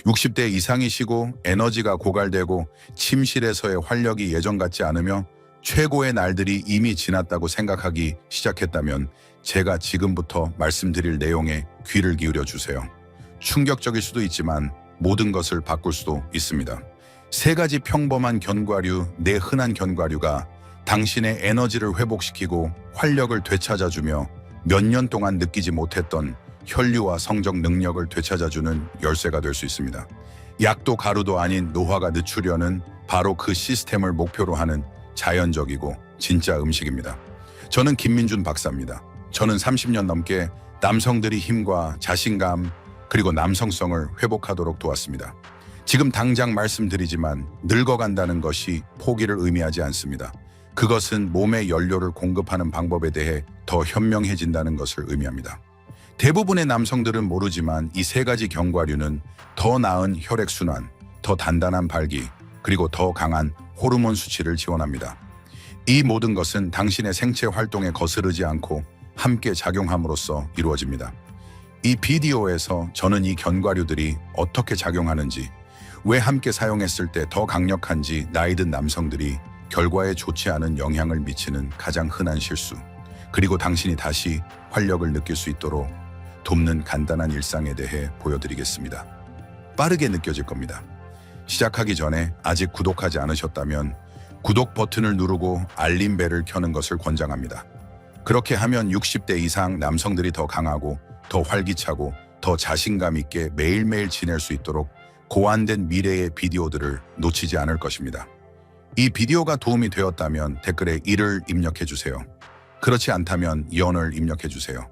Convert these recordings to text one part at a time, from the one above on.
60대 이상이시고 에너지가 고갈되고 침실에서의 활력이 예전 같지 않으며 최고의 날들이 이미 지났다고 생각하기 시작했다면 제가 지금부터 말씀드릴 내용에 귀를 기울여 주세요. 충격적일 수도 있지만 모든 것을 바꿀 수도 있습니다. 세 가지 평범한 견과류, 내 흔한 견과류가 당신의 에너지를 회복시키고 활력을 되찾아주며 몇 년 동안 느끼지 못했던 혈류와 성적 능력을 되찾아주는 열쇠가 될 수 있습니다. 약도 가루도 아닌 노화가 늦추려는 바로 그 시스템을 목표로 하는 자연적이고 진짜 음식입니다. 저는 김민준 박사입니다. 저는 30년 넘게 남성들이 힘과 자신감 그리고 남성성을 회복하도록 도왔습니다. 지금 당장 말씀드리지만 늙어간다는 것이 포기를 의미하지 않습니다. 그것은 몸의 연료를 공급하는 방법에 대해 더 현명해진다는 것을 의미합니다. 대부분의 남성들은 모르지만 이 세 가지 견과류는 더 나은 혈액순환, 더 단단한 발기, 그리고 더 강한 호르몬 수치를 지원합니다. 이 모든 것은 당신의 생체 활동에 거스르지 않고 함께 작용함으로써 이루어집니다. 이 비디오에서 저는 이 견과류들이 어떻게 작용하는지, 왜 함께 사용했을 때 더 강력한지, 나이든 남성들이 결과에 좋지 않은 영향을 미치는 가장 흔한 실수, 그리고 당신이 다시 활력을 느낄 수 있도록 돕는 간단한 일상에 대해 보여드리겠습니다. 빠르게 느껴질 겁니다. 시작하기 전에 아직 구독하지 않으셨다면 구독 버튼을 누르고 알림벨을 켜는 것을 권장합니다. 그렇게 하면 60대 이상 남성들이 더 강하고 더 활기차고 더 자신감 있게 매일매일 지낼 수 있도록 고안된 미래의 비디오들을 놓치지 않을 것입니다. 이 비디오가 도움이 되었다면 댓글에 1을 입력해주세요. 그렇지 않다면 0을 입력해주세요.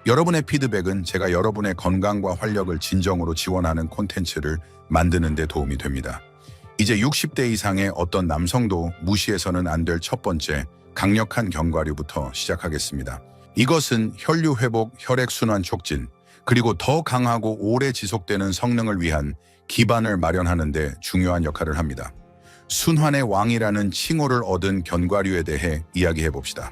여러분의 피드백은 제가 여러분의 건강과 활력을 진정으로 지원하는 콘텐츠를 만드는 데 도움이 됩니다. 이제 60대 이상의 어떤 남성도 무시해서는 안 될 첫 번째 강력한 견과류부터 시작하겠습니다. 이것은 혈류 회복, 혈액순환 촉진, 그리고 더 강하고 오래 지속되는 성능을 위한 기반을 마련하는 데 중요한 역할을 합니다. 순환의 왕이라는 칭호를 얻은 견과류에 대해 이야기해 봅시다.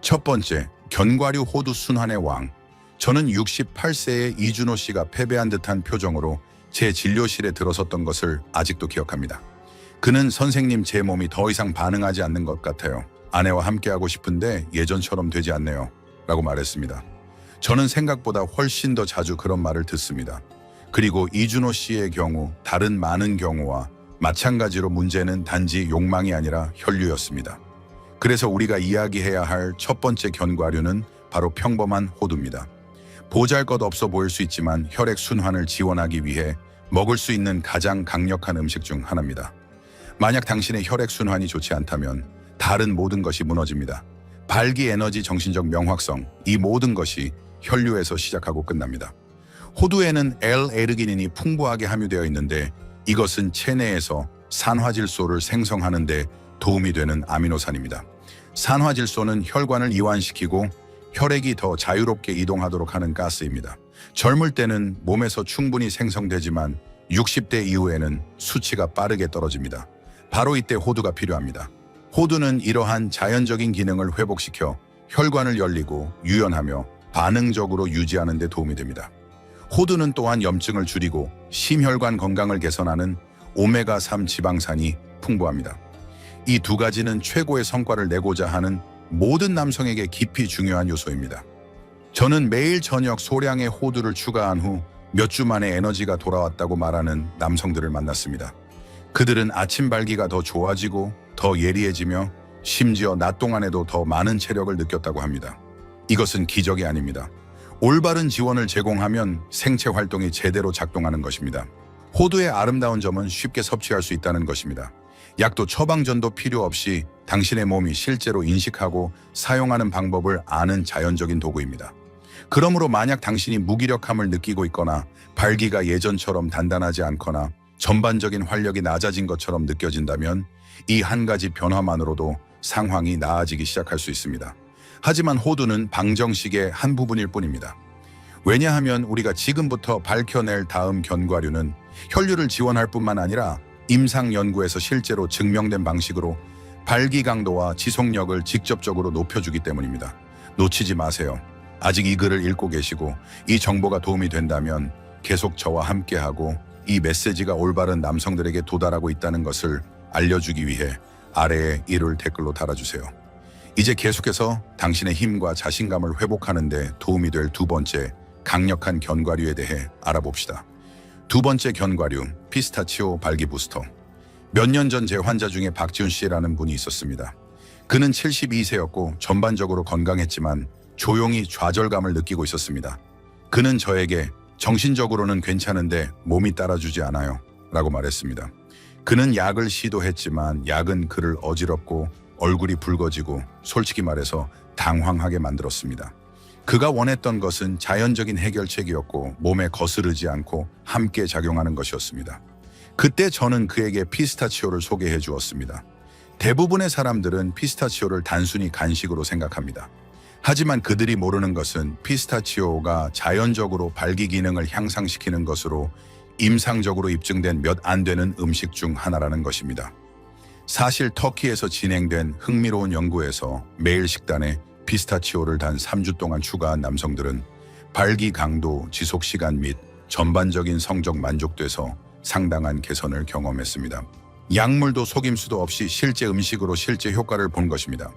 첫 번째, 견과류 호두 순환의 왕. 저는 68세의 이준호 씨가 패배한 듯한 표정으로 제 진료실에 들어섰던 것을 아직도 기억합니다. 그는 선생님, 제 몸이 더 이상 반응하지 않는 것 같아요. 아내와 함께하고 싶은데 예전처럼 되지 않네요. 라고 말했습니다. 저는 생각보다 훨씬 더 자주 그런 말을 듣습니다. 그리고 이준호 씨의 경우 다른 많은 경우와 마찬가지로 문제는 단지 욕망이 아니라 혈류였습니다. 그래서 우리가 이야기해야 할 첫 번째 견과류는 바로 평범한 호두입니다. 보잘것없어 보일 수 있지만 혈액 순환을 지원하기 위해 먹을 수 있는 가장 강력한 음식 중 하나입니다. 만약 당신의 혈액 순환이 좋지 않다면 다른 모든 것이 무너집니다. 발기, 에너지, 정신적 명확성, 이 모든 것이 혈류에서 시작하고 끝납니다. 호두에는 L-에르기닌이 풍부하게 함유되어 있는데 이것은 체내에서 산화질소를 생성하는 데 도움이 되는 아미노산입니다. 산화질소는 혈관을 이완시키고 혈액이 더 자유롭게 이동하도록 하는 가스입니다. 젊을 때는 몸에서 충분히 생성되지만 60대 이후에는 수치가 빠르게 떨어집니다. 바로 이때 호두가 필요합니다. 호두는 이러한 자연적인 기능을 회복시켜 혈관을 열리고 유연하며 반응적으로 유지하는 데 도움이 됩니다. 호두는 또한 염증을 줄이고 심혈관 건강을 개선하는 오메가3 지방산이 풍부합니다. 이 두 가지는 최고의 성과를 내고자 하는 모든 남성에게 깊이 중요한 요소입니다. 저는 매일 저녁 소량의 호두를 추가한 후 몇 주 만에 에너지가 돌아왔다고 말하는 남성들을 만났습니다. 그들은 아침 발기가 더 좋아지고 더 예리해지며 심지어 낮 동안에도 더 많은 체력을 느꼈다고 합니다. 이것은 기적이 아닙니다. 올바른 지원을 제공하면 생체 활동이 제대로 작동하는 것입니다. 호두의 아름다운 점은 쉽게 섭취할 수 있다는 것입니다. 약도 처방전도 필요 없이 당신의 몸이 실제로 인식하고 사용하는 방법을 아는 자연적인 도구입니다. 그러므로 만약 당신이 무기력함을 느끼고 있거나 발기가 예전처럼 단단하지 않거나 전반적인 활력이 낮아진 것처럼 느껴진다면 이 한 가지 변화만으로도 상황이 나아지기 시작할 수 있습니다. 하지만 호두는 방정식의 한 부분일 뿐입니다. 왜냐하면 우리가 지금부터 밝혀낼 다음 견과류는 혈류를 지원할 뿐만 아니라 임상 연구에서 실제로 증명된 방식으로 발기 강도와 지속력을 직접적으로 높여주기 때문입니다. 놓치지 마세요. 아직 이 글을 읽고 계시고 이 정보가 도움이 된다면 계속 저와 함께하고 이 메시지가 올바른 남성들에게 도달하고 있다는 것을 알려주기 위해 아래에 이를 댓글로 달아주세요. 이제 계속해서 당신의 힘과 자신감을 회복하는 데 도움이 될 두 번째 강력한 견과류에 대해 알아봅시다. 두 번째 견과류, 피스타치오 발기 부스터. 몇 년 전 제 환자 중에 박지훈 씨라는 분이 있었습니다. 그는 72세였고 전반적으로 건강했지만 조용히 좌절감을 느끼고 있었습니다. 그는 저에게 정신적으로는 괜찮은데 몸이 따라주지 않아요 라고 말했습니다. 그는 약을 시도했지만 약은 그를 어지럽고 얼굴이 붉어지고 솔직히 말해서 당황하게 만들었습니다. 그가 원했던 것은 자연적인 해결책이었고 몸에 거스르지 않고 함께 작용하는 것이었습니다. 그때 저는 그에게 피스타치오를 소개해 주었습니다. 대부분의 사람들은 피스타치오를 단순히 간식으로 생각합니다. 하지만 그들이 모르는 것은 피스타치오가 자연적으로 발기 기능을 향상시키는 것으로 임상적으로 입증된 몇 안 되는 음식 중 하나라는 것입니다. 사실 터키에서 진행된 흥미로운 연구에서 매일 식단에 피스타치오를 단 3주 동안 추가한 남성들은 발기 강도, 지속 시간 및 전반적인 성적 만족도에서 상당한 개선을 경험했습니다. 약물도 속임수도 없이 실제 음식으로 실제 효과를 본 것입니다.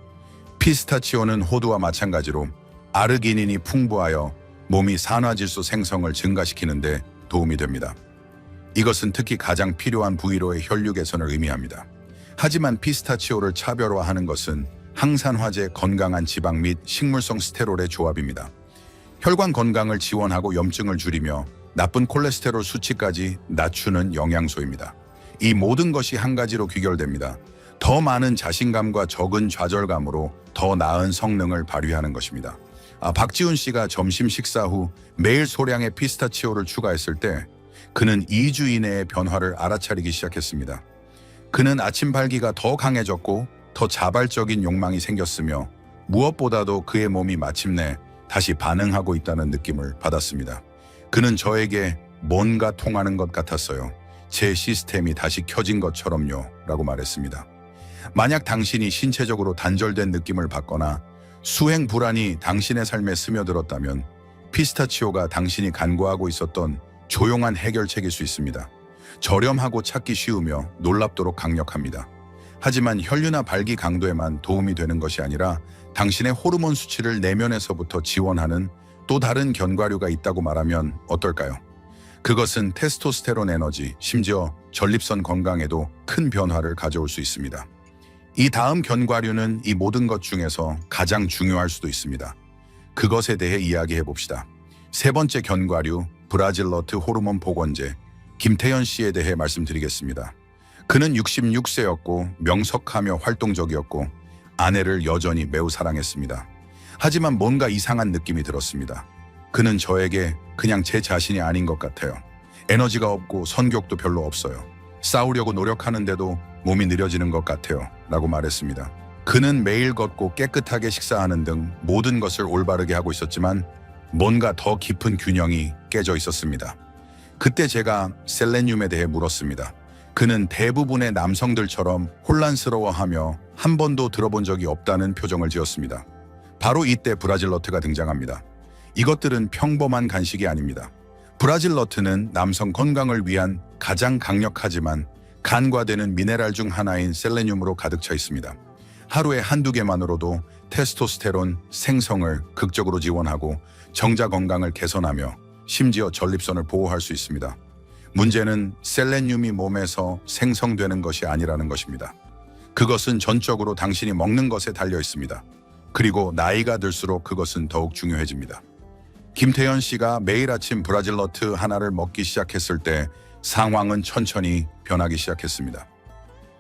피스타치오는 호두와 마찬가지로 아르기닌이 풍부하여 몸이 산화질소 생성을 증가시키는데 도움이 됩니다. 이것은 특히 가장 필요한 부위로의 혈류 개선을 의미합니다. 하지만 피스타치오를 차별화하는 것은 항산화제, 건강한 지방 및 식물성 스테롤의 조합입니다. 혈관 건강을 지원하고 염증을 줄이며 나쁜 콜레스테롤 수치까지 낮추는 영양소입니다. 이 모든 것이 한 가지로 귀결됩니다. 더 많은 자신감과 적은 좌절감으로 더 나은 성능을 발휘하는 것입니다. 박지훈 씨가 점심 식사 후 매일 소량의 피스타치오를 추가했을 때 그는 2주 이내의 변화를 알아차리기 시작했습니다. 그는 아침 발기가 더 강해졌고 더 자발적인 욕망이 생겼으며 무엇보다도 그의 몸이 마침내 다시 반응하고 있다는 느낌을 받았습니다. 그는 저에게 뭔가 통하는 것 같았어요. 제 시스템이 다시 켜진 것처럼요 라고 말했습니다. 만약 당신이 신체적으로 단절된 느낌을 받거나 수행 불안이 당신의 삶에 스며들었다면 피스타치오가 당신이 간구하고 있었던 조용한 해결책일 수 있습니다. 저렴하고 찾기 쉬우며 놀랍도록 강력합니다. 하지만 혈류나 발기 강도에만 도움이 되는 것이 아니라 당신의 호르몬 수치를 내면에서부터 지원하는 또 다른 견과류가 있다고 말하면 어떨까요? 그것은 테스토스테론 에너지, 심지어 전립선 건강에도 큰 변화를 가져올 수 있습니다. 이 다음 견과류는 이 모든 것 중에서 가장 중요할 수도 있습니다. 그것에 대해 이야기해 봅시다. 세 번째 견과류, 브라질너트 호르몬 복원제, 김태현 씨에 대해 말씀드리겠습니다. 그는 66세였고 명석하며 활동적이었고 아내를 여전히 매우 사랑했습니다. 하지만 뭔가 이상한 느낌이 들었습니다. 그는 저에게 그냥 제 자신이 아닌 것 같아요. 에너지가 없고 성격도 별로 없어요. 싸우려고 노력하는데도 몸이 느려지는 것 같아요 라고 말했습니다. 그는 매일 걷고 깨끗하게 식사하는 등 모든 것을 올바르게 하고 있었지만 뭔가 더 깊은 균형이 깨져 있었습니다. 그때 제가 셀레늄에 대해 물었습니다. 그는 대부분의 남성들처럼 혼란스러워하며 한 번도 들어본 적이 없다는 표정을 지었습니다. 바로 이때 브라질너트가 등장합니다. 이것들은 평범한 간식이 아닙니다. 브라질너트는 남성 건강을 위한 가장 강력하지만 간과되는 미네랄 중 하나인 셀레늄으로 가득 차 있습니다. 하루에 한두 개만으로도 테스토스테론 생성을 극적으로 지원하고 정자 건강을 개선하며 심지어 전립선을 보호할 수 있습니다. 문제는 셀레늄이 몸에서 생성되는 것이 아니라는 것입니다. 그것은 전적으로 당신이 먹는 것에 달려 있습니다. 그리고 나이가 들수록 그것은 더욱 중요해집니다. 김태현 씨가 매일 아침 브라질너트 하나를 먹기 시작했을 때 상황은 천천히 변하기 시작했습니다.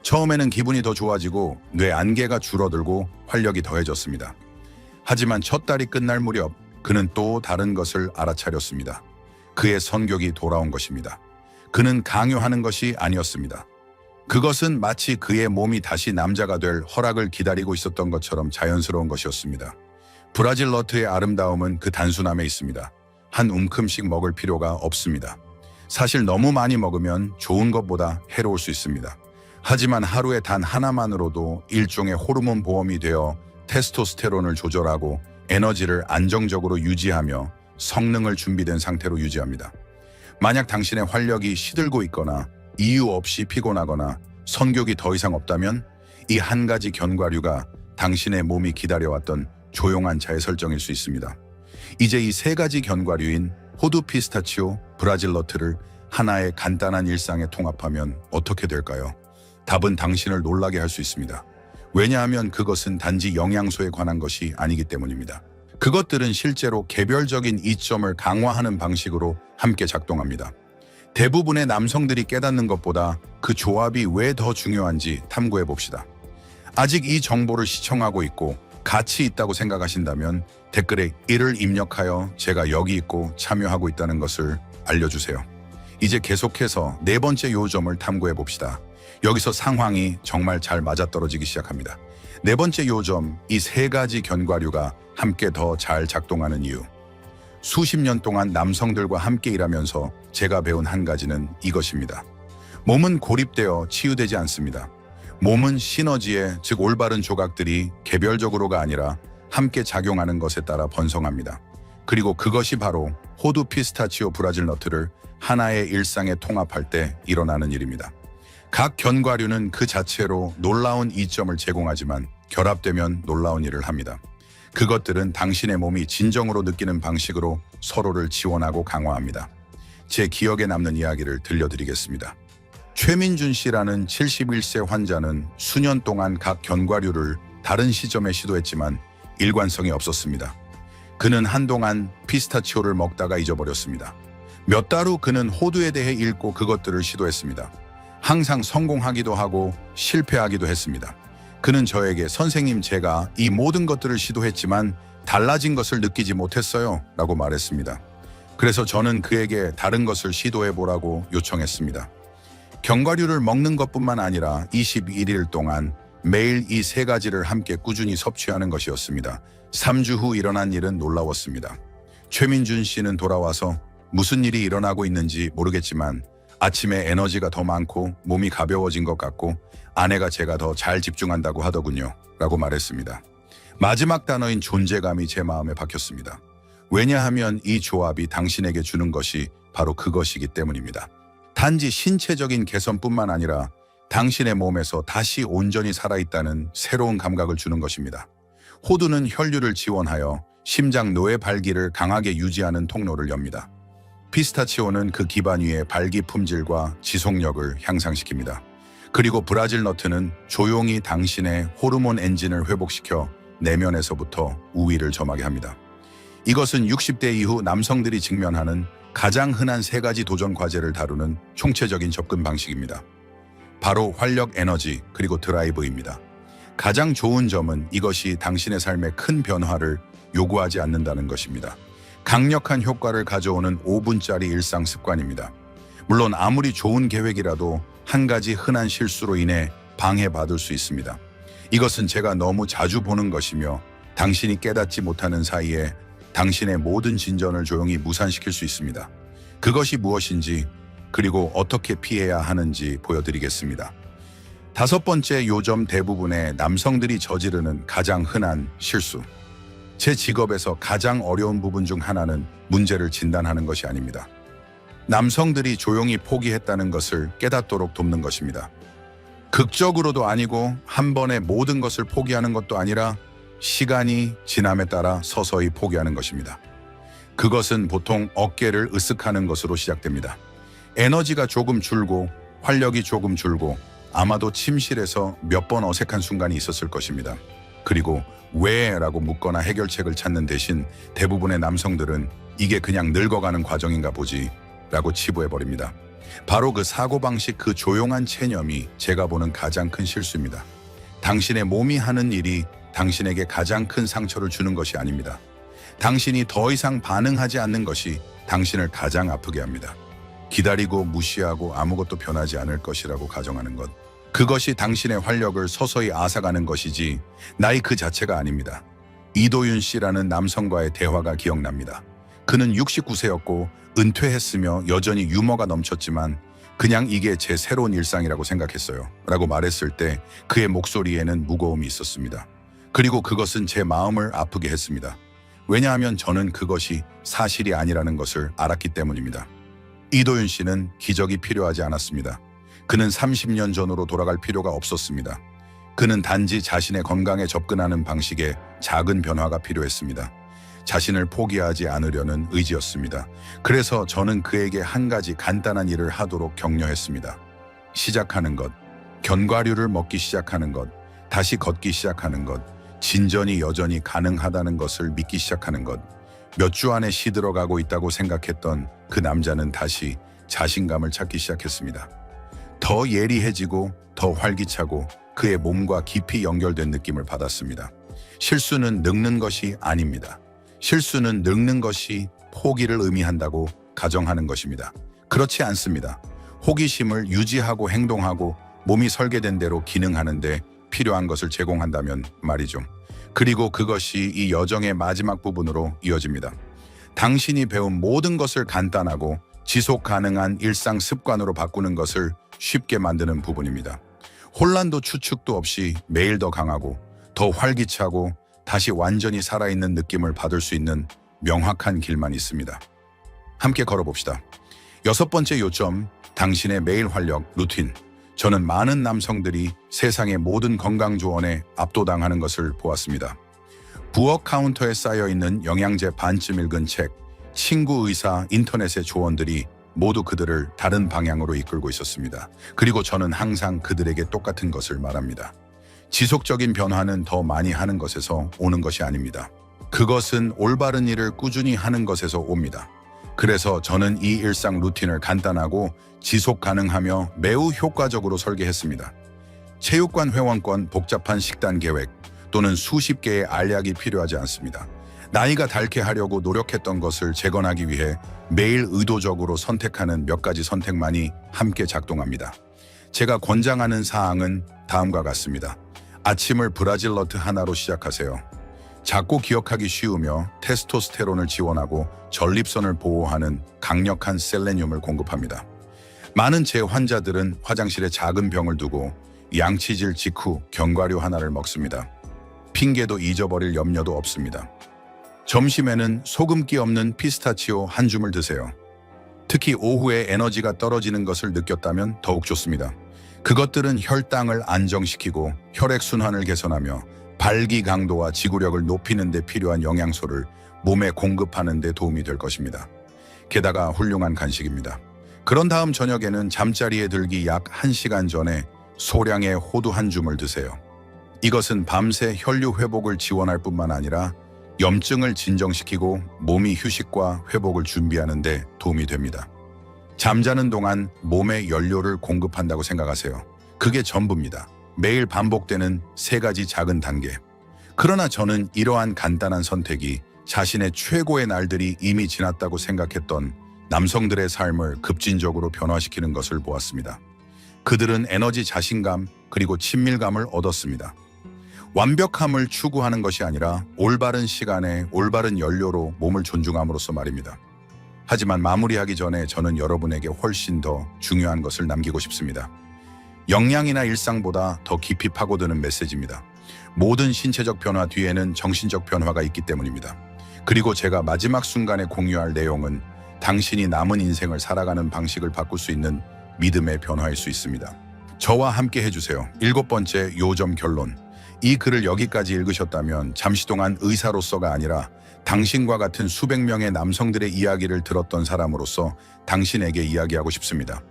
처음에는 기분이 더 좋아지고 뇌 안개가 줄어들고 활력이 더해졌습니다. 하지만 첫 달이 끝날 무렵 그는 또 다른 것을 알아차렸습니다. 그의 성격이 돌아온 것입니다. 그는 강요하는 것이 아니었습니다. 그것은 마치 그의 몸이 다시 남자가 될 허락을 기다리고 있었던 것처럼 자연스러운 것이었습니다. 브라질너트의 아름다움은 그 단순함에 있습니다. 한 움큼씩 먹을 필요가 없습니다. 사실 너무 많이 먹으면 좋은 것보다 해로울 수 있습니다. 하지만 하루에 단 하나만으로도 일종의 호르몬 보험이 되어 테스토스테론을 조절하고 에너지를 안정적으로 유지하며 성능을 준비된 상태로 유지합니다. 만약 당신의 활력이 시들고 있거나 이유 없이 피곤하거나 성욕이 더 이상 없다면 이 한 가지 견과류가 당신의 몸이 기다려왔던 조용한 자해설정일 수 있습니다. 이제 이 세 가지 견과류인 호두, 피스타치오, 브라질 너트를 하나의 간단한 일상에 통합하면 어떻게 될까요? 답은 당신을 놀라게 할 수 있습니다. 왜냐하면 그것은 단지 영양소에 관한 것이 아니기 때문입니다. 그것들은 실제로 개별적인 이점을 강화하는 방식으로 함께 작동합니다. 대부분의 남성들이 깨닫는 것보다 그 조합이 왜 더 중요한지 탐구해 봅시다. 아직 이 정보를 시청하고 있고 가치 있다고 생각하신다면 댓글에 이를 입력하여 제가 여기 있고 참여하고 있다는 것을 알려주세요. 이제 계속해서 네 번째 요점을 탐구해 봅시다. 여기서 상황이 정말 잘 맞아떨어지기 시작합니다. 네 번째 요점, 이 세 가지 견과류가 함께 더 잘 작동하는 이유. 수십 년 동안 남성들과 함께 일하면서 제가 배운 한 가지는 이것입니다. 몸은 고립되어 치유되지 않습니다. 몸은 시너지에, 즉 올바른 조각들이 개별적으로가 아니라 함께 작용하는 것에 따라 번성합니다. 그리고 그것이 바로 호두, 피스타치오, 브라질 너트를 하나의 일상에 통합할 때 일어나는 일입니다. 각 견과류는 그 자체로 놀라운 이점을 제공하지만 결합되면 놀라운 일을 합니다. 그것들은 당신의 몸이 진정으로 느끼는 방식으로 서로를 지원하고 강화합니다. 제 기억에 남는 이야기를 들려드리겠습니다. 최민준 씨라는 71세 환자는 수년 동안 각 견과류를 다른 시점에 시도했지만 일관성이 없었습니다. 그는 한동안 피스타치오를 먹다가 잊어버렸습니다. 몇 달 후 그는 호두에 대해 읽고 그것들을 시도했습니다. 항상 성공하기도 하고 실패하기도 했습니다. 그는 저에게 선생님, 제가 이 모든 것들을 시도했지만 달라진 것을 느끼지 못했어요 라고 말했습니다. 그래서 저는 그에게 다른 것을 시도해보라고 요청했습니다. 견과류를 먹는 것뿐만 아니라 21일 동안 매일 이 세 가지를 함께 꾸준히 섭취하는 것이었습니다. 3주 후 일어난 일은 놀라웠습니다. 최민준 씨는 돌아와서 무슨 일이 일어나고 있는지 모르겠지만 아침에 에너지가 더 많고 몸이 가벼워진 것 같고 아내가 제가 더 잘 집중한다고 하더군요 라고 말했습니다. 마지막 단어인 존재감이 제 마음에 박혔습니다. 왜냐하면 이 조합이 당신에게 주는 것이 바로 그것이기 때문입니다. 단지 신체적인 개선뿐만 아니라 당신의 몸에서 다시 온전히 살아있다는 새로운 감각을 주는 것입니다. 호두는 혈류를 지원하여 심장 노예 발기를 강하게 유지하는 통로를 엽니다. 피스타치오는 그 기반 위에 발기 품질과 지속력을 향상시킵니다. 그리고 브라질 너트는 조용히 당신의 호르몬 엔진을 회복시켜 내면에서부터 우위를 점하게 합니다. 이것은 60대 이후 남성들이 직면하는 가장 흔한 세 가지 도전 과제를 다루는 총체적인 접근 방식입니다. 바로 활력, 에너지, 그리고 드라이브입니다. 가장 좋은 점은 이것이 당신의 삶에 큰 변화를 요구하지 않는다는 것입니다. 강력한 효과를 가져오는 5분짜리 일상 습관입니다. 물론 아무리 좋은 계획이라도 한 가지 흔한 실수로 인해 방해받을 수 있습니다. 이것은 제가 너무 자주 보는 것이며 당신이 깨닫지 못하는 사이에 당신의 모든 진전을 조용히 무산시킬 수 있습니다. 그것이 무엇인지 그리고 어떻게 피해야 하는지 보여드리겠습니다. 다섯 번째 요점, 대부분의 남성들이 저지르는 가장 흔한 실수. 제 직업에서 가장 어려운 부분 중 하나는 문제를 진단하는 것이 아닙니다. 남성들이 조용히 포기했다는 것을 깨닫도록 돕는 것입니다. 극적으로도 아니고 한 번에 모든 것을 포기하는 것도 아니라 시간이 지남에 따라 서서히 포기하는 것입니다. 그것은 보통 어깨를 으쓱하는 것으로 시작됩니다. 에너지가 조금 줄고 활력이 조금 줄고 아마도 침실에서 몇 번 어색한 순간이 있었을 것입니다. 그리고 왜? 라고 묻거나 해결책을 찾는 대신 대부분의 남성들은 이게 그냥 늙어가는 과정인가 보지 라고 치부해버립니다. 바로 그 사고방식, 그 조용한 체념이 제가 보는 가장 큰 실수입니다. 당신의 몸이 하는 일이 당신에게 가장 큰 상처를 주는 것이 아닙니다. 당신이 더 이상 반응하지 않는 것이 당신을 가장 아프게 합니다. 기다리고 무시하고 아무것도 변하지 않을 것이라고 가정하는 것. 그것이 당신의 활력을 서서히 앗아가는 것이지 나이 그 자체가 아닙니다. 이도윤 씨라는 남성과의 대화가 기억납니다. 그는 69세였고 은퇴했으며 여전히 유머가 넘쳤지만 그냥 이게 제 새로운 일상이라고 생각했어요 라고 말했을 때 그의 목소리에는 무거움이 있었습니다. 그리고 그것은 제 마음을 아프게 했습니다. 왜냐하면 저는 그것이 사실이 아니라는 것을 알았기 때문입니다. 이도윤 씨는 기적이 필요하지 않았습니다. 그는 30년 전으로 돌아갈 필요가 없었습니다. 그는 단지 자신의 건강에 접근하는 방식에 작은 변화가 필요했습니다. 자신을 포기하지 않으려는 의지였습니다. 그래서 저는 그에게 한 가지 간단한 일을 하도록 격려했습니다. 시작하는 것, 견과류를 먹기 시작하는 것, 다시 걷기 시작하는 것, 진전이 여전히 가능하다는 것을 믿기 시작하는 것. 몇 주 안에 시들어가고 있다고 생각했던 그 남자는 다시 자신감을 찾기 시작했습니다. 더 예리해지고 더 활기차고 그의 몸과 깊이 연결된 느낌을 받았습니다. 실수는 늙는 것이 아닙니다. 실수는 늙는 것이 포기를 의미한다고 가정하는 것입니다. 그렇지 않습니다. 호기심을 유지하고 행동하고 몸이 설계된 대로 기능하는데 필요한 것을 제공한다면 말이죠. 그리고 그것이 이 여정의 마지막 부분으로 이어집니다. 당신이 배운 모든 것을 간단하고 지속 가능한 일상 습관으로 바꾸는 것을 쉽게 만드는 부분입니다. 혼란도 추측도 없이 매일 더 강하고 더 활기차고 다시 완전히 살아있는 느낌을 받을 수 있는 명확한 길만 있습니다. 함께 걸어봅시다. 6번째 요점, 당신의 매일 활력 루틴. 저는 많은 남성들이 세상의 모든 건강 조언에 압도당하는 것을 보았습니다. 부엌 카운터에 쌓여있는 영양제 반쯤 읽은 책, 친구, 의사, 인터넷의 조언들이 모두 그들을 다른 방향으로 이끌고 있었습니다. 그리고 저는 항상 그들에게 똑같은 것을 말합니다. 지속적인 변화는 더 많이 하는 것에서 오는 것이 아닙니다. 그것은 올바른 일을 꾸준히 하는 것에서 옵니다. 그래서 저는 이 일상 루틴을 간단하고 지속 가능하며 매우 효과적으로 설계했습니다. 체육관 회원권, 복잡한 식단 계획 또는 수십 개의 알약이 필요하지 않습니다. 나이가 닳게 하려고 노력했던 것을 재건하기 위해 매일 의도적으로 선택하는 몇 가지 선택만이 함께 작동합니다. 제가 권장하는 사항은 다음과 같습니다. 아침을 브라질 너트 하나로 시작하세요. 작고 기억하기 쉬우며 테스토스테론을 지원하고 전립선을 보호하는 강력한 셀레늄을 공급합니다. 많은 제 환자들은 화장실에 작은 병을 두고 양치질 직후 견과류 하나를 먹습니다. 핑계도 잊어버릴 염려도 없습니다. 점심에는 소금기 없는 피스타치오 한 줌을 드세요. 특히 오후에 에너지가 떨어지는 것을 느꼈다면 더욱 좋습니다. 그것들은 혈당을 안정시키고 혈액순환을 개선하며 발기 강도와 지구력을 높이는 데 필요한 영양소를 몸에 공급하는 데 도움이 될 것입니다. 게다가 훌륭한 간식입니다. 그런 다음 저녁에는 잠자리에 들기 약 1시간 전에 소량의 호두 한 줌을 드세요. 이것은 밤새 혈류 회복을 지원할 뿐만 아니라 염증을 진정시키고 몸이 휴식과 회복을 준비하는 데 도움이 됩니다. 잠자는 동안 몸에 연료를 공급한다고 생각하세요. 그게 전부입니다. 매일 반복되는 3가지 작은 단계. 그러나 저는 이러한 간단한 선택이 자신의 최고의 날들이 이미 지났다고 생각했던 남성들의 삶을 급진적으로 변화시키는 것을 보았습니다. 그들은 에너지, 자신감, 그리고 친밀감을 얻었습니다. 완벽함을 추구하는 것이 아니라 올바른 시간에 올바른 연료로 몸을 존중함으로써 말입니다. 하지만 마무리하기 전에 저는 여러분에게 훨씬 더 중요한 것을 남기고 싶습니다. 영양이나 일상보다 더 깊이 파고드는 메시지입니다. 모든 신체적 변화 뒤에는 정신적 변화가 있기 때문입니다. 그리고 제가 마지막 순간에 공유할 내용은 당신이 남은 인생을 살아가는 방식을 바꿀 수 있는 믿음의 변화일 수 있습니다. 저와 함께 해주세요. 7번째 요점 결론. 이 글을 여기까지 읽으셨다면 잠시 동안 의사로서가 아니라 당신과 같은 수백 명의 남성들의 이야기를 들었던 사람으로서 당신에게 이야기하고 싶습니다.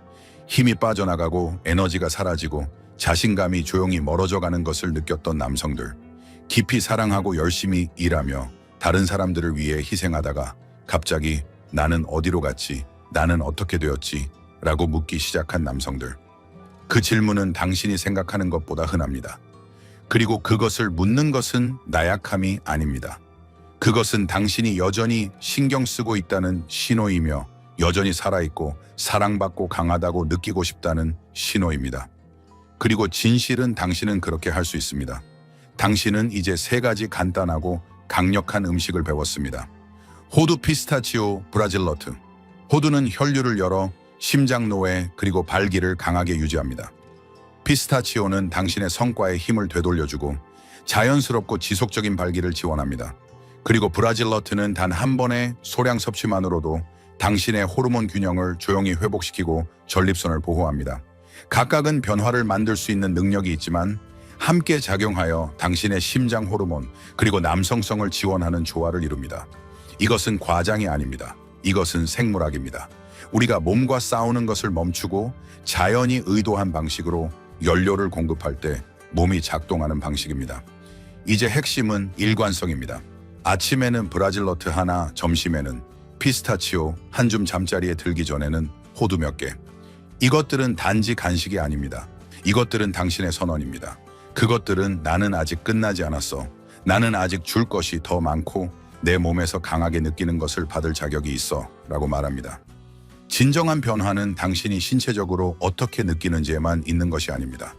힘이 빠져나가고 에너지가 사라지고 자신감이 조용히 멀어져가는 것을 느꼈던 남성들. 깊이 사랑하고 열심히 일하며 다른 사람들을 위해 희생하다가 갑자기 나는 어디로 갔지? 나는 어떻게 되었지? 라고 묻기 시작한 남성들. 그 질문은 당신이 생각하는 것보다 흔합니다. 그리고 그것을 묻는 것은 나약함이 아닙니다. 그것은 당신이 여전히 신경 쓰고 있다는 신호이며 여전히 살아있고 사랑받고 강하다고 느끼고 싶다는 신호입니다. 그리고 진실은 당신은 그렇게 할 수 있습니다. 당신은 이제 3가지 간단하고 강력한 음식을 배웠습니다. 호두, 피스타치오, 브라질 너트. 호두는 혈류를 열어 심장 노회 그리고 발기를 강하게 유지합니다. 피스타치오는 당신의 성과에 힘을 되돌려주고 자연스럽고 지속적인 발기를 지원합니다. 그리고 브라질 너트는 단 한 번의 소량 섭취만으로도 당신의 호르몬 균형을 조용히 회복시키고 전립선을 보호합니다. 각각은 변화를 만들 수 있는 능력이 있지만 함께 작용하여 당신의 심장 호르몬 그리고 남성성을 지원하는 조화를 이룹니다. 이것은 과장이 아닙니다. 이것은 생물학입니다. 우리가 몸과 싸우는 것을 멈추고 자연이 의도한 방식으로 연료를 공급할 때 몸이 작동하는 방식입니다. 이제 핵심은 일관성입니다. 아침에는 브라질너트 하나, 점심에는 피스타치오 한 줌 잠자리에 들기 전에는 호두 몇 개. 이것들은 단지 간식이 아닙니다. 이것들은 당신의 선언입니다. 그것들은 나는 아직 끝나지 않았어. 나는 아직 줄 것이 더 많고 내 몸에서 강하게 느끼는 것을 받을 자격이 있어 라고 말합니다. 진정한 변화는 당신이 신체적으로 어떻게 느끼는지에만 있는 것이 아닙니다.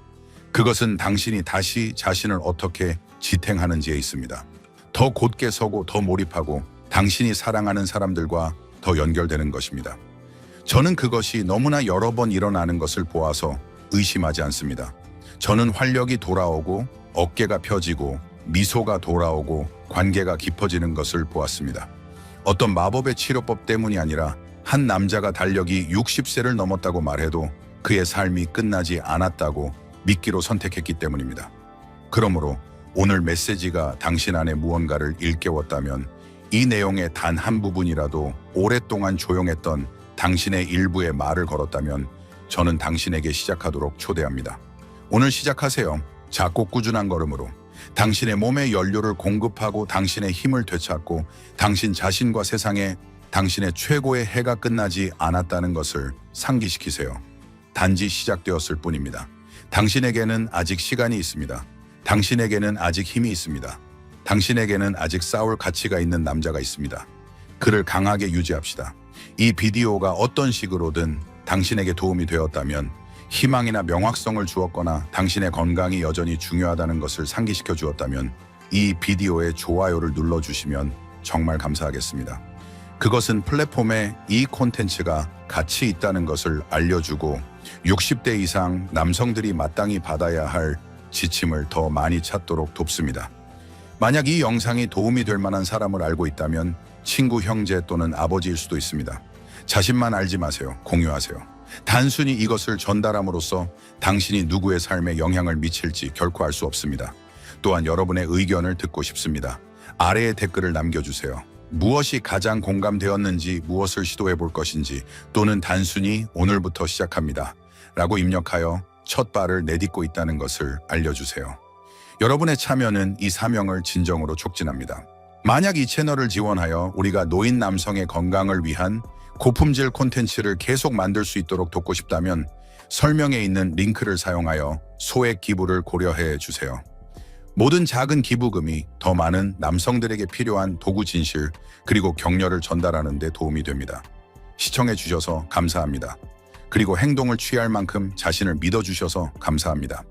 그것은 당신이 다시 자신을 어떻게 지탱하는지에 있습니다. 더 곧게 서고 더 몰입하고 당신이 사랑하는 사람들과 더 연결되는 것입니다. 저는 그것이 너무나 여러 번 일어나는 것을 보아서 의심하지 않습니다. 저는 활력이 돌아오고 어깨가 펴지고 미소가 돌아오고 관계가 깊어지는 것을 보았습니다. 어떤 마법의 치료법 때문이 아니라 한 남자가 달력이 60세를 넘었다고 말해도 그의 삶이 끝나지 않았다고 믿기로 선택했기 때문입니다. 그러므로 오늘 메시지가 당신 안에 무언가를 일깨웠다면 이 내용의 단 한 부분이라도 오랫동안 조용했던 당신의 일부의 말을 걸었다면 저는 당신에게 시작하도록 초대합니다. 오늘 시작하세요. 작고 꾸준한 걸음으로 당신의 몸에 연료를 공급하고 당신의 힘을 되찾고 당신 자신과 세상에 당신의 최고의 해가 끝나지 않았다는 것을 상기시키세요. 단지 시작되었을 뿐입니다. 당신에게는 아직 시간이 있습니다. 당신에게는 아직 힘이 있습니다. 당신에게는 아직 싸울 가치가 있는 남자가 있습니다. 그를 강하게 유지합시다. 이 비디오가 어떤 식으로든 당신에게 도움이 되었다면, 희망이나 명확성을 주었거나 당신의 건강이 여전히 중요하다는 것을 상기시켜 주었다면 이 비디오에 좋아요를 눌러주시면 정말 감사하겠습니다. 그것은 플랫폼에 이 콘텐츠가 가치 있다는 것을 알려주고 60대 이상 남성들이 마땅히 받아야 할 지침을 더 많이 찾도록 돕습니다. 만약 이 영상이 도움이 될 만한 사람을 알고 있다면 친구, 형제 또는 아버지일 수도 있습니다. 자신만 알지 마세요. 공유하세요. 단순히 이것을 전달함으로써 당신이 누구의 삶에 영향을 미칠지 결코 알 수 없습니다. 또한 여러분의 의견을 듣고 싶습니다. 아래에 댓글을 남겨주세요. 무엇이 가장 공감되었는지, 무엇을 시도해 볼 것인지, 또는 단순히 오늘부터 시작합니다 라고 입력하여 첫 발을 내딛고 있다는 것을 알려주세요. 여러분의 참여는 이 사명을 진정으로 촉진합니다. 만약 이 채널을 지원하여 우리가 노인 남성의 건강을 위한 고품질 콘텐츠를 계속 만들 수 있도록 돕고 싶다면 설명에 있는 링크를 사용하여 소액 기부를 고려해 주세요. 모든 작은 기부금이 더 많은 남성들에게 필요한 도구 진실 그리고 격려를 전달하는 데 도움이 됩니다. 시청해 주셔서 감사합니다. 그리고 행동을 취할 만큼 자신을 믿어주셔서 감사합니다.